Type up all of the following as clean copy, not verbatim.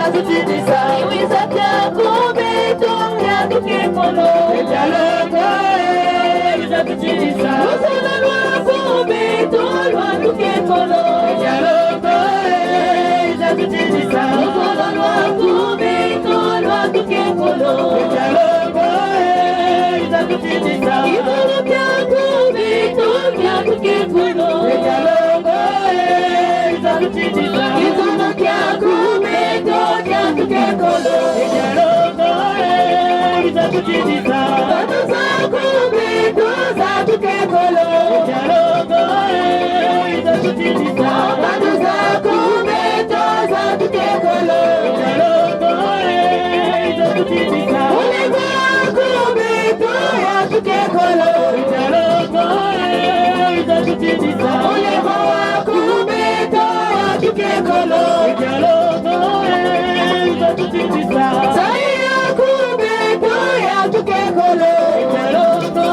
Zakutidisa, Iwisaka Kubeto, Yakukekolo, Ejaloka, Zakutidisa, Usalwa Kubeto, Yakukekolo, Ejaloka, Zakutidisa, Usalwa Kubeto, Yakukekolo, Ejaloka, Zakutidisa, Iwisaka Kubeto, Yakukekolo, Ejaloka, Zakutidisa, Iwisaka Kubeto, Yakukekolo, Ejaloka, Zakutidisa, Batuza Kubeto, Zakukekolo, Ejaloka, Zakutidisa, Batuza Kubeto, Zakukekolo, Ejaloka, Zakutidisa, Ulegwa Kubeto, Yakukekolo, Ejaloka, Zakutidisa, Ulegwa Kubeto, Yakukekolo, Ejaloka, Zakutidisa, Saya Kubeto, Yakukekolo, Ejaloka,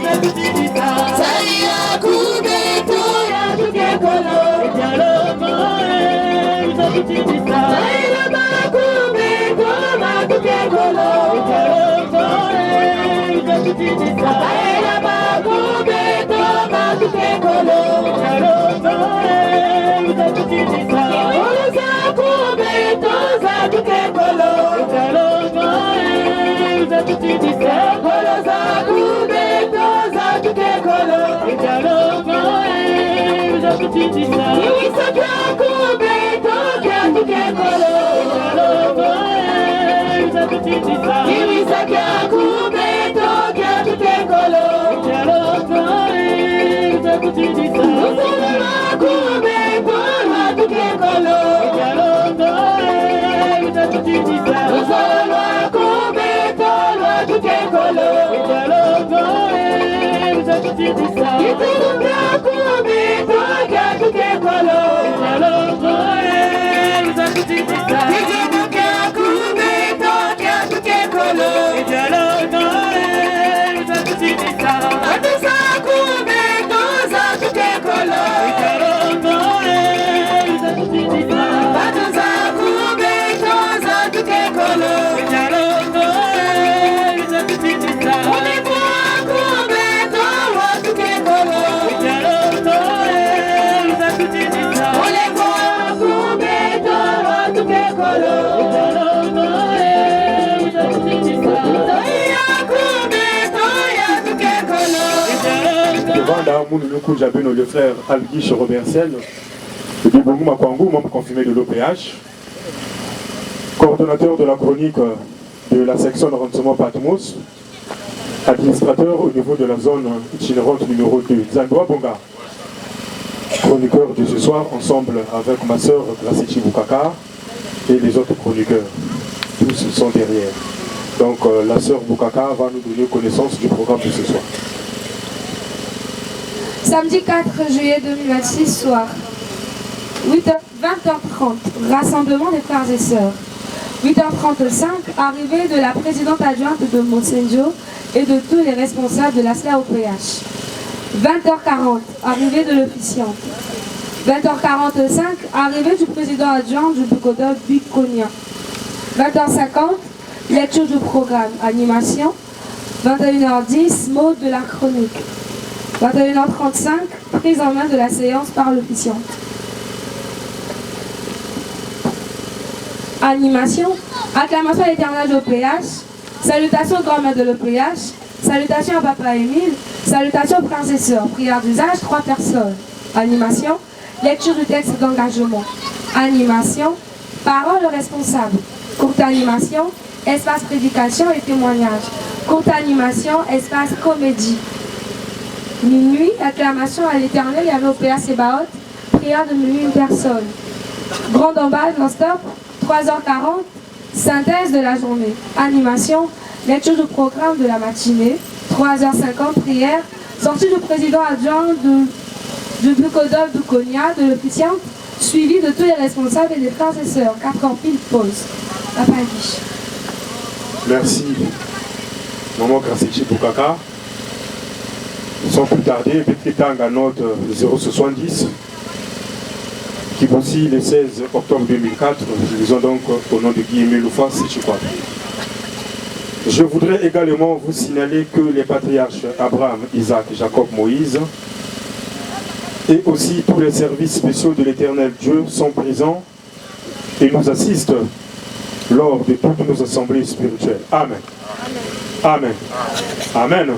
Zakutidisa, Saya Kubeto, Yakukekolo, Ejaloka, Zakutidisa, Saya Kubeto, Yakukekolo, Ejaloka, Zakutidisa, Saya Kubeto, Yakukekolo, Ejaloka, Zakutidisa, Olusa Kubeto, Zakukekolo, Ejaloka, Zakutidisa, Olusa Kubeto, Zakukekolo, Ejaloka, Zakutidisa, Iwisaka Kubeto, Yakukekolo, Ejaloka, Zakutidisa, Iwisaka Kubeto, Yakukekolo, Ejaloka, Zakutidisa, Usalwa Kubeto, Yakukekolo, Ejaloka, Zakutidisa, Usalwa Kubeto, Yakukekolo, Ejaloka, Zakutidisa, Iturumbya Kubeto, Yakukekolo, Ejaloka, Zakutidisa, Iturumbya Kubeto, Yakukekolo, Ejaloka, Zakutidisa, Batuza Kubeto, Zakukekolo, Ejaloka, Zakutidisa, Batuza Kubeto, Zakukekolo, Ejaloka, Zakutidisa, Ulegwa Kubeto, Yakukekolo, Ejaloka, Zakutidisa, Ulegwa Kubeto, Yakukekolo, Ejaloka, Zakutidisa, Saya Kubeto, Yakukekolo, Ejaloka. Devant Mounou Jabeno, le frère Algish Robert Sen, et Bibongou Makwangou, membre confirmé de l'OPH, coordonnateur de la chronique de la section de renseignement Patmos, administrateur au niveau de la zone itinérante numéro 2, Zandoa Bonga, chroniqueur de ce soir, ensemble avec ma sœur Gracichi Boukaka et les autres chroniqueurs. Tous sont derrière. Donc la sœur Boukaka va nous donner connaissance du programme de ce soir. Samedi 4 juillet 2026 soir, 20h30, rassemblement des frères et sœurs. 8h35, arrivée de la présidente adjointe de Monsenjo et de tous les responsables de la SLAOPH. 20h40, arrivée de l'officiante. 20h45, arrivée du président adjoint du Bukoda Bikonia. 20h50, lecture du programme, animation. 21h10, mot de la chronique. 21h35, prise en main de la séance par l'officiante. Animation, acclamation à l'éternel de l'OPH, salutations au grand-mère de l'OPH, salutations à papa Émile, salutations aux frères et sœurs, prière d'usage, 3 personnes. Animation, lecture du texte d'engagement. Animation, parole responsable. Courte animation, espace prédication et témoignage. Courte animation, espace comédie. Minuit, acclamation à l'éternel, il y avait OPH Sébaot, prière de minuit, 1 personne. Grande emballage non-stop, 3h40, synthèse de la journée. Animation, lecture du programme de la matinée. 3h50, prière. Sortie du président adjoint de Bukodov Bukonia, de l'officiante, suivi de tous les responsables et des frères et sœurs. 4h pile, pause. Papa Guiche. Merci, Maman Gracichi Boukaka. Sans plus tarder, Betritang à note 070. Kiboussi, le 16 octobre 2004, nous disons donc au nom de Guy-Émile Loufas, c'est quoi. Je voudrais également vous signaler que les patriarches Abraham, Isaac, Jacob, Moïse et aussi tous les services spéciaux de l'Éternel Dieu sont présents et nous assistent lors de toutes nos assemblées spirituelles. Amen. Amen. Amen.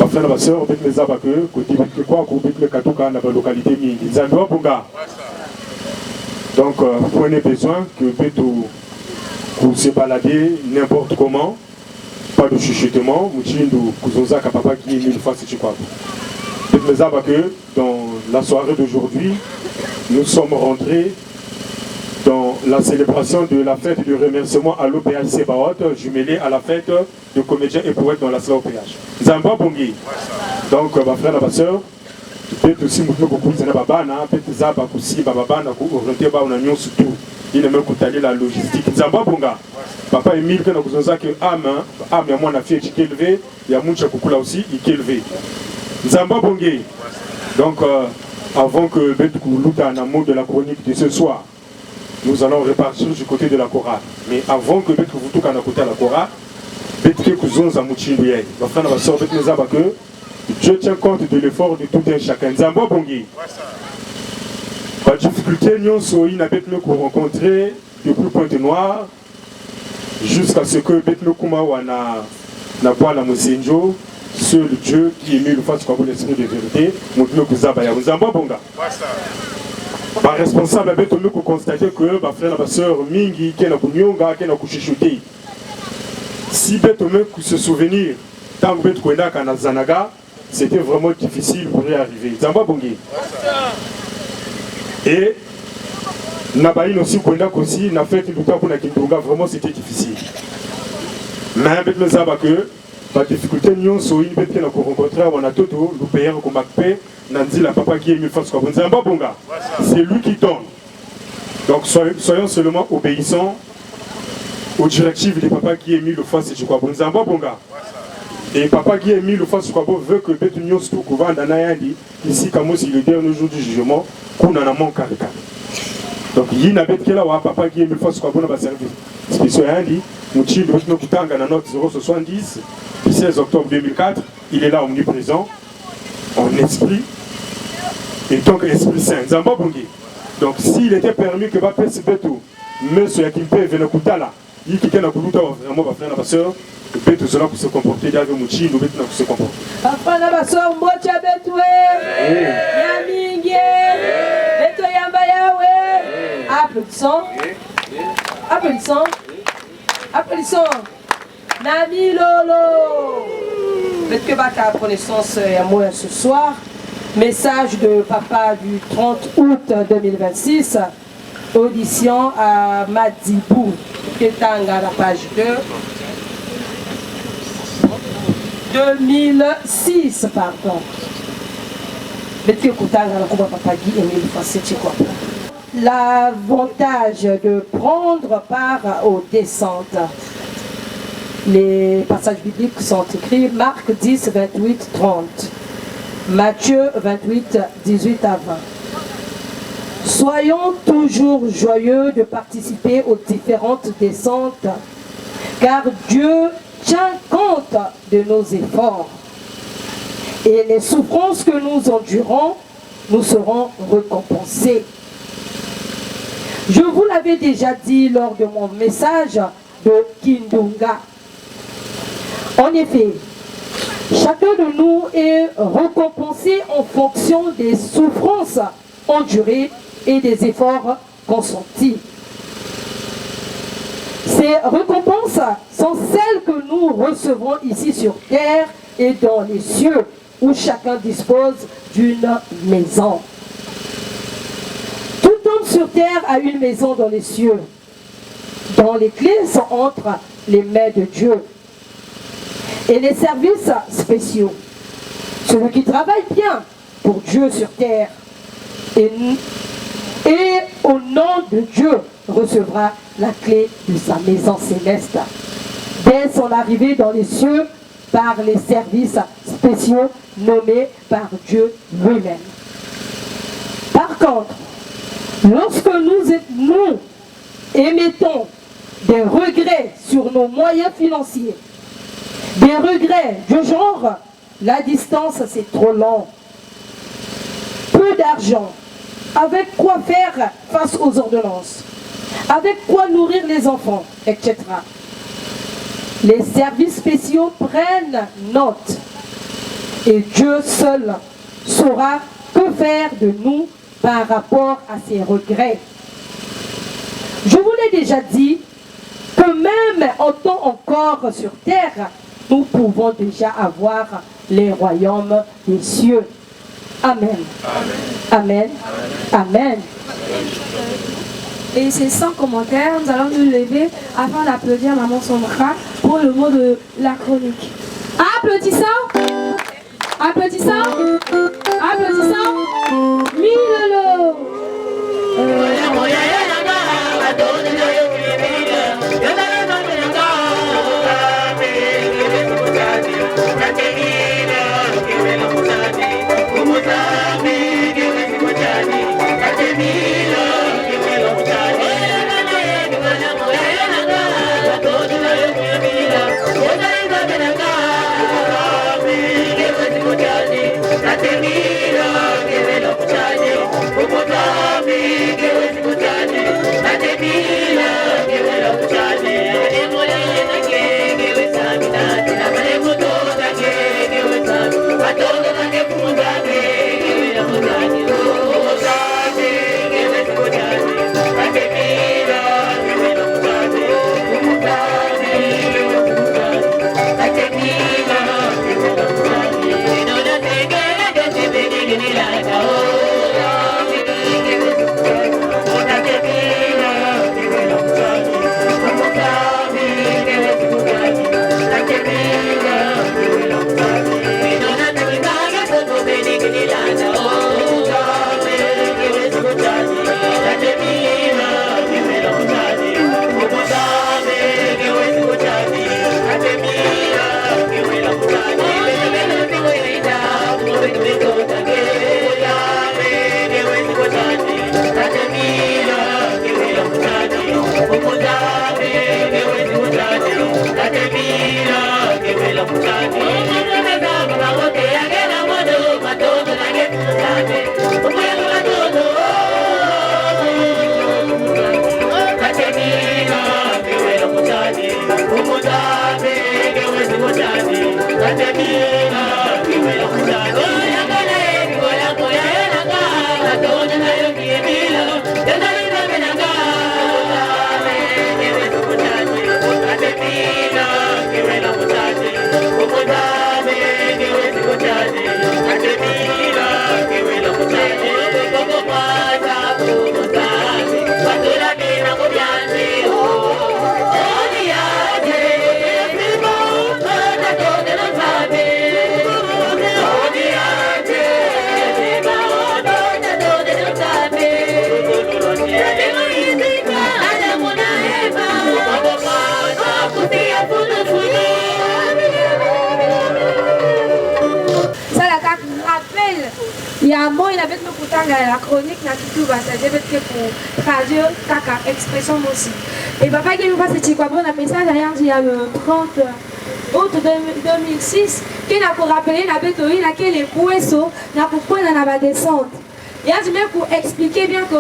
Frères et sœurs, avec les abakeux, côté de quoi, côté de Katouka, dans la localité Mingi. Zandwa Bunga. Donc, vous avez besoin que vous se balader n'importe comment, pas de chuchotement, Mouchindou, Kouzonza, Kapapa, qui est une fois, c'est quoi. Avec les abakeux, dans la soirée d'aujourd'hui, nous sommes rentrés dans la célébration de la fête de remerciement à l'OPH Sebaot, jumelée à la fête de comédiens et poètes dans la salle OPH. Zamba Bongi. Donc, ma frère et ma soeur, peut-être aussi, beaucoup de babana, peut-être Zaba Koussi, babana, orienté par une union surtout. Il est même coûté la logistique. Zamba Bonga. Papa Emile, quand nous avons dit que Ame, il y a mon affaire qui est élevé, il y a mon Chakoukoula aussi, qui est élevé. Zamba Bongi. Donc, avant que Betkou Louta en amont de la chronique de ce soir, nous allons repartir du côté de la chorale. Mais avant que Betkou Voutou à côté de la chorale, Betkou Kouzon Zamouchi Liye. Ma frère et ma soeur, Betkou Zaba que Dieu tient compte de l'effort de tout un chacun. Zamba Bongi. La difficulté, nous sommes rencontrés depuis Pointe-Noire jusqu'à ce que Betkou Koumawa n'a pas la Moussenjo, seul Dieu qui est mis le face comme l'esprit de vérité, Moutnou Zaba ya. Zamba Bonga. Par responsable, nous constater que ma frère et ma soeur Mingi, qui est na Kuchichouté. Si Betome se souvenir, tant que Betome na Zanaga, c'était vraiment difficile pour y arriver. Zamba Bongi. Et Nabaïn aussi, aussi, n'a fait une pour Kintunga, vraiment c'était difficile. Mais avec le Zaba que, la difficulté, nous sommes rencontrés on a tout, nous payons comme paix. Nandi la papa qui est mis face comme Zamba Bonga. C'est lui qui donne. Donc soyons seulement obéissants aux directives des papas qui est mis le face et quoi Zamba Bonga. Et papa qui est mis le face quoi veut que Betunion tout couvert dans Nayandi ici comme si le dernier jour du jugement qu'on en a manqué. Donc il n'a pas que là papa qui est mis le face quoi bon va servir. Spécial Yandi, Mouchi le Betunion Kutanga dans notre 070 du 16 octobre 2004, il est là omniprésent en esprit. Et donc, Esprit Saint, Zamba Bongi. Donc, s'il était permis que va faire ce bétou, monsieur Yakimpe venait là, il qui est dans le vraiment va faire la soeur, le bétou sera pour se comporter, il y avait Mouchi, le bétou pour se comporter. Papa, la soeur, Mbocha Betoué, Yamingue, Beto Yamba Yahweh. Applaudissons. Applaudissons. Applaudissons. Nani Lolo. Peut-être que Baka prend naissance à moi ce soir. Message de papa du 30 août 2026. Audition à Madibou. Ketanga, la page 2. 2006, pardon. L'avantage de prendre part aux descentes. Les passages bibliques sont écrits Marc 10, 28, 30. Matthieu 28, 18 à 20. Soyons toujours joyeux de participer aux différentes descentes, car Dieu tient compte de nos efforts. Et les souffrances que nous endurons, nous serons récompensés. Je vous l'avais déjà dit lors de mon message de Kindunga. En effet, chacun de nous est récompensé en fonction des souffrances endurées et des efforts consentis. Ces récompenses sont celles que nous recevons ici sur terre et dans les cieux, où chacun dispose d'une maison. Tout homme sur terre a une maison dans les cieux, dont les clés sont entre les mains de Dieu. Et les services spéciaux, celui qui travaille bien pour Dieu sur terre et au nom de Dieu recevra la clé de sa maison céleste. Dès son arrivée dans les cieux par les services spéciaux nommés par Dieu lui-même. Par contre, Lorsque nous émettons des regrets sur nos moyens financiers, des regrets du genre, la distance c'est trop long, peu d'argent, avec quoi faire face aux ordonnances, avec quoi nourrir les enfants, etc. Les services spéciaux prennent note et Dieu seul saura que faire de nous par rapport à ces regrets. Je vous l'ai déjà dit que même en temps encore sur terre, nous pouvons déjà avoir les royaumes des cieux. Amen. Amen. Amen. Et c'est sans commentaire, nous allons nous lever afin d'applaudir Maman Sondra pour le mot de la chronique. Applaudissons. Applaudissons. Applaudissons. Milolo. La chronique n'a tout va c'est pour traduire ta expression aussi. Et papa qui nous passe ce quoi bon un message d'ailleurs il y a le 30 août 2006 qui n'a pour rappeler la bête laquelle les poissons n'a pour point dans la descente. Il y a du même pour expliquer bien que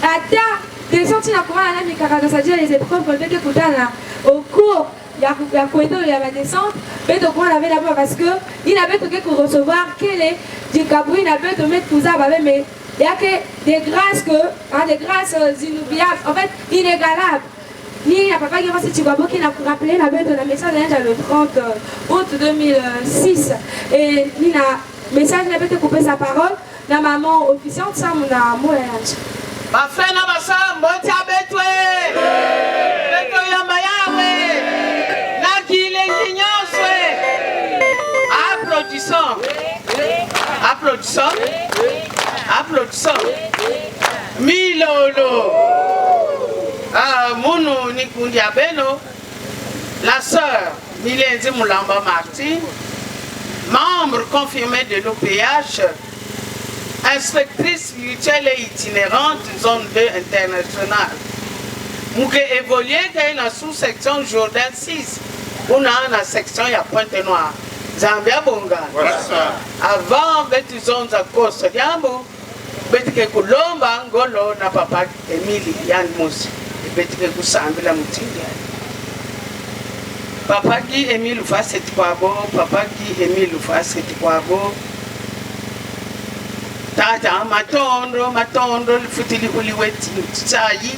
à ta descente il n'a pour la même c'est-à-dire les épreuves qu'on fait que au cours il y a quoi il y a la descente mais donc on avait là-bas parce que il avait que pour recevoir quel est du cabri il avait de mettre tout ça mais il y a que des grâces des grâces inoubliables, en fait inégalables. Il y a papa qui va se dire qui n'a pour rappeler la bête de la message le 30 août 2006 et il a message n'a pas coupé sa parole la maman officiante ça mon amour ma frère na basa mboti abetwe beto ya mayawe na kilengi nyoswe applaudissons Milolo Mounou Nikundi Abeno, la sœur Milenzi Moulamba Martin, membre confirmé de l'OPH, inspectrice spirituelle et itinérante zone 2 internationale. Mouke évolué dans la sous-section Jordan 6. On a la section ya Pointe-Noire. Zambia Bonga. Avant, betu zone za Costa Diambo, betu ke Kulomba Ngolo na papa Emili Yan Musi. Betu ke Kusambila Mutinga. Papa qui Emile fa cette kwabo, papa qui Emile fa cette kwabo. Tata matondo, futili uliweti tsayi.